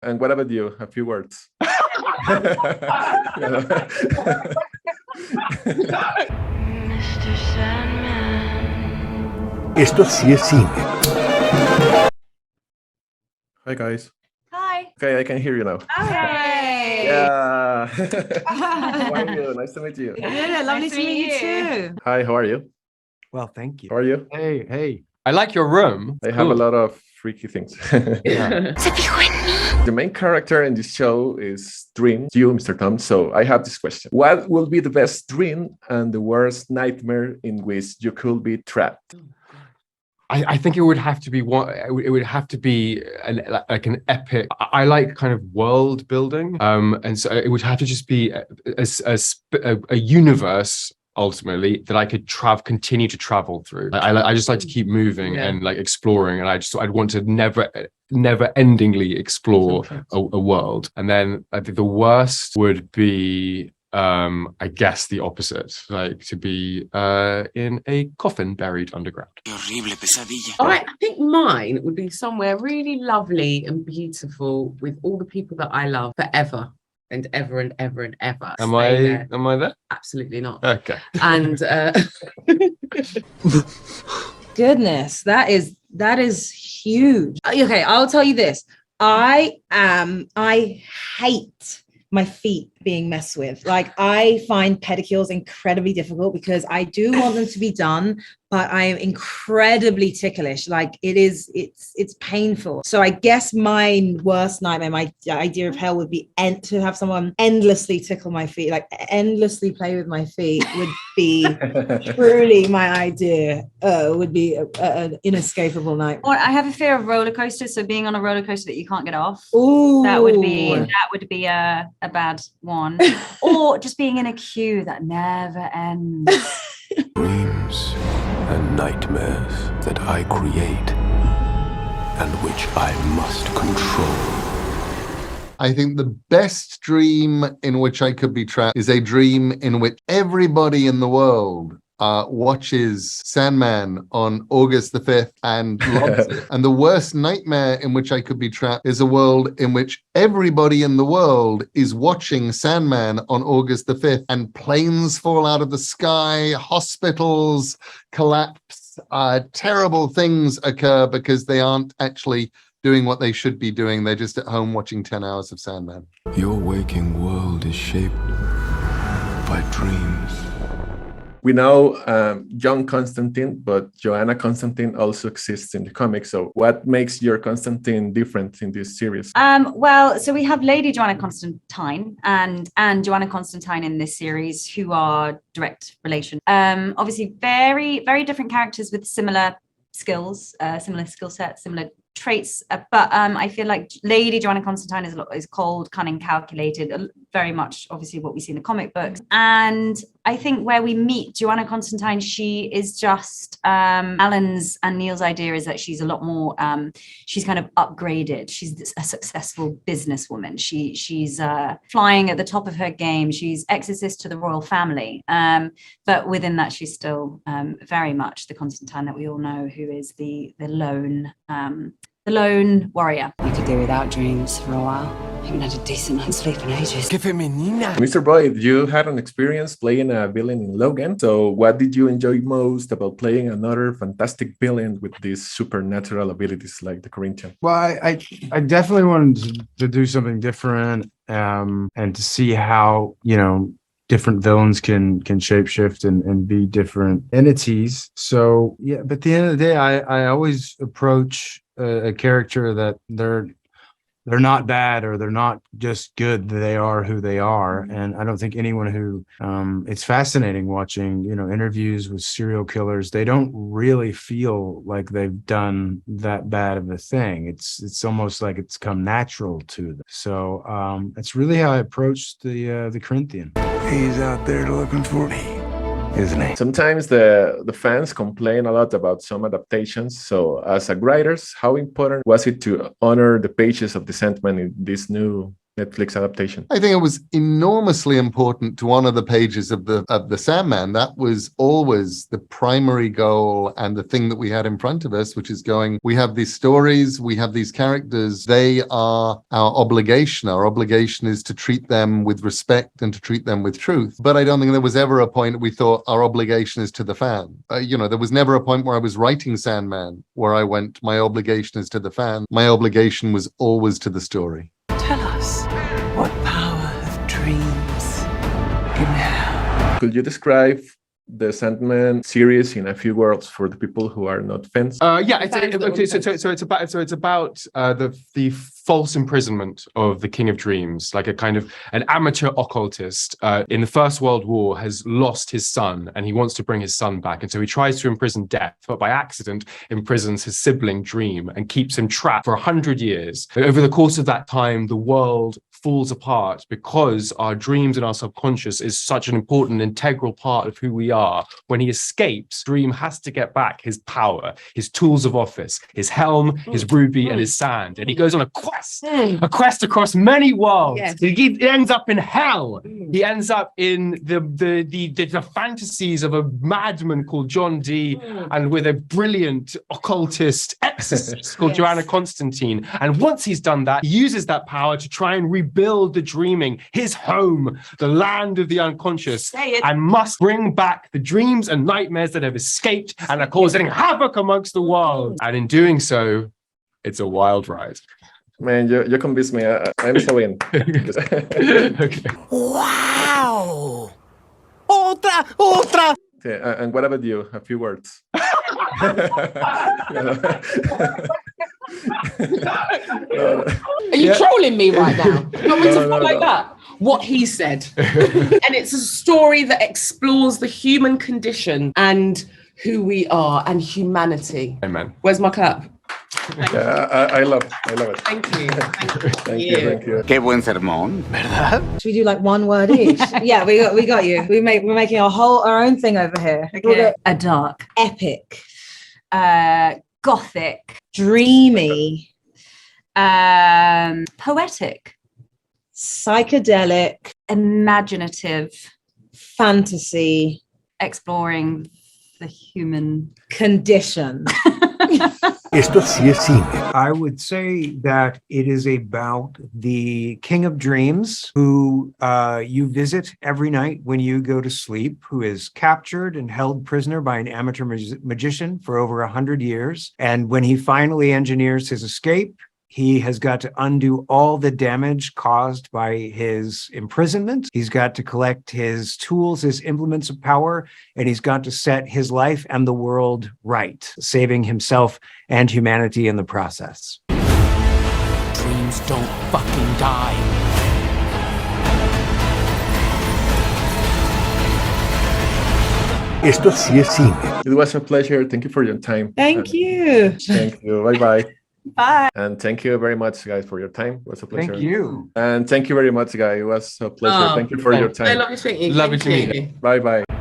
And what about you? A few words. Mr. Sandman. Esto sí es cine. Hi, guys. Hi. Okay, I can hear you now. Hey. Yeah. How are you? Nice to meet you. Yeah, lovely to meet you too. Hi, how are you? Well, thank you. How are you? Hey. I like your room. I have a lot of freaky things. Yeah. The main character in this show is Dream, you, Mr. Tom. So I have this question. What will be the best dream and the worst nightmare in which you could be trapped? I think it would have to be one. It would have to be like an epic. I like kind of world building, and so it would have to just be a universe ultimately that I could continue to travel through. I just like to keep moving and like exploring, and I'd want to never endingly explore a world. And then I think the worst would be I guess the opposite, like to be in a coffin buried underground. I think mine would be somewhere really lovely and beautiful with all the people that I love forever and ever and ever and ever. Am I there? Absolutely not. Okay. And Goodness, that is huge. Okay, I'll tell you this. I hate my feet being messed with. Like, I find pedicures incredibly difficult because I do want them to be done, but I am incredibly ticklish. Like, it's painful. So I guess my worst nightmare, my idea of hell would be to have someone endlessly tickle my feet, like endlessly play with my feet would be truly my idea. Would be an inescapable nightmare. Well, I have a fear of roller coasters, so being on a roller coaster that you can't get off. Ooh. That would be a bad one. Or just being in a queue that never ends. Dreams and nightmares that I create and which I must control. I think the best dream in which I could be trapped is a dream in which everybody in the world watches Sandman on August the 5th and loves it. And the worst nightmare in which I could be trapped is a world in which everybody in the world is watching Sandman on August the 5th and planes fall out of the sky, hospitals collapse, terrible things occur because they aren't actually doing what they should be doing. They're just at home watching 10 hours of Sandman. Your waking world is shaped by dreams. We know John Constantine, but Johanna Constantine also exists in the comics. So what makes your Constantine different in this series? Well, so we have Lady Johanna Constantine and Johanna Constantine in this series, who are direct relation. Obviously, very, very different characters with similar skills, similar skill sets, similar traits, but I feel like Lady Johanna Constantine is cold, cunning, calculated, very much obviously what we see in the comic books. And I think where we meet Johanna Constantine, she is just Alan's and Neil's idea is that she's a lot more she's kind of upgraded. She's a successful businesswoman. She's flying at the top of her game. She's exorcist to the royal family, but within that she's still very much the Constantine that we all know, who is the lone warrior. I could do without dreams for a while. I haven't had a decent night's sleep in ages. Mr. Boyd, you had an experience playing a villain in Logan. So what did you enjoy most about playing another fantastic villain with these supernatural abilities like the Corinthian? Well, I definitely wanted to do something different and to see how, different villains can shapeshift and be different entities. So, yeah, but at the end of the day, I always approach a character that they're not bad or they're not just good. They are who they are. And I don't think anyone who it's fascinating watching, interviews with serial killers. They don't really feel like they've done that bad of a thing. It's almost like it's come natural to them. So that's really how I approached the Corinthian. He's out there looking for me, isn't he? Sometimes the fans complain a lot about some adaptations. So as a writers, how important was it to honor the pages of the Sandman in this new Netflix adaptation? I think it was enormously important to honor the pages of the Sandman. That was always the primary goal and the thing that we had in front of us, which is going, we have these stories, we have these characters, they are our obligation. Our obligation is to treat them with respect and to treat them with truth. But I don't think there was ever a point we thought our obligation is to the fan. There was never a point where I was writing Sandman where I went, my obligation is to the fan. My obligation was always to the story. Tell us, what power have dreams in hell? Could you describe the Sandman series in a few words for the people who are not fans? It's about the false imprisonment of the King of Dreams, like an amateur occultist in the First World War has lost his son and he wants to bring his son back, and so he tries to imprison Death, but by accident imprisons his sibling Dream and keeps him trapped for 100 years. Over the course of that time, the world falls apart because our dreams and our subconscious is such an important, integral part of who we are. When he escapes, Dream has to get back his power, his tools of office, his helm, his ruby, and his sand. And he goes on a quest across many worlds. Yes. He ends up in hell. He ends up in the fantasies of a madman called John Dee and with a brilliant occultist exorcist called Johanna Constantine. And once he's done that, he uses that power to try and rebuild the dreaming, his home, the land of the unconscious, and must bring back the dreams and nightmares that have escaped and are causing havoc amongst the world. And in doing so, it's a wild ride. Man, you convinced me. I'm so in. Okay. Wow! Otra! Okay, and what about you? A few words. Are you trolling me right now? You want me to follow that? What he said. And it's a story that explores the human condition and who we are and humanity. Amen. Where's my clap? I love it. Thank you. Thank you. Qué buen sermón, ¿verdad? Should we do like one word each? Yeah, we got you. We're making our own thing over here. Okay. A dark, Epic, gothic, dreamy, poetic, psychedelic, imaginative, fantasy, exploring the human condition. Esto sí es cine. I would say that it is about the King of Dreams who you visit every night when you go to sleep, who is captured and held prisoner by an amateur magician for over 100 years. And when he finally engineers his escape, he has got to undo all the damage caused by his imprisonment. He's got to collect his tools, his implements of power, and he's got to set his life and the world right, saving himself and humanity in the process. Dreams don't fucking die. Esto sí es cine. It was a pleasure. Thank you for your time. Thank you. Thank you. Bye-bye. Bye. And thank you very much, guys, for your time. It was a pleasure. Thank you. And thank you very much, guys. It was a pleasure. Thank you for your time. Lovely to meet you. Lovely to meet you. Bye-bye.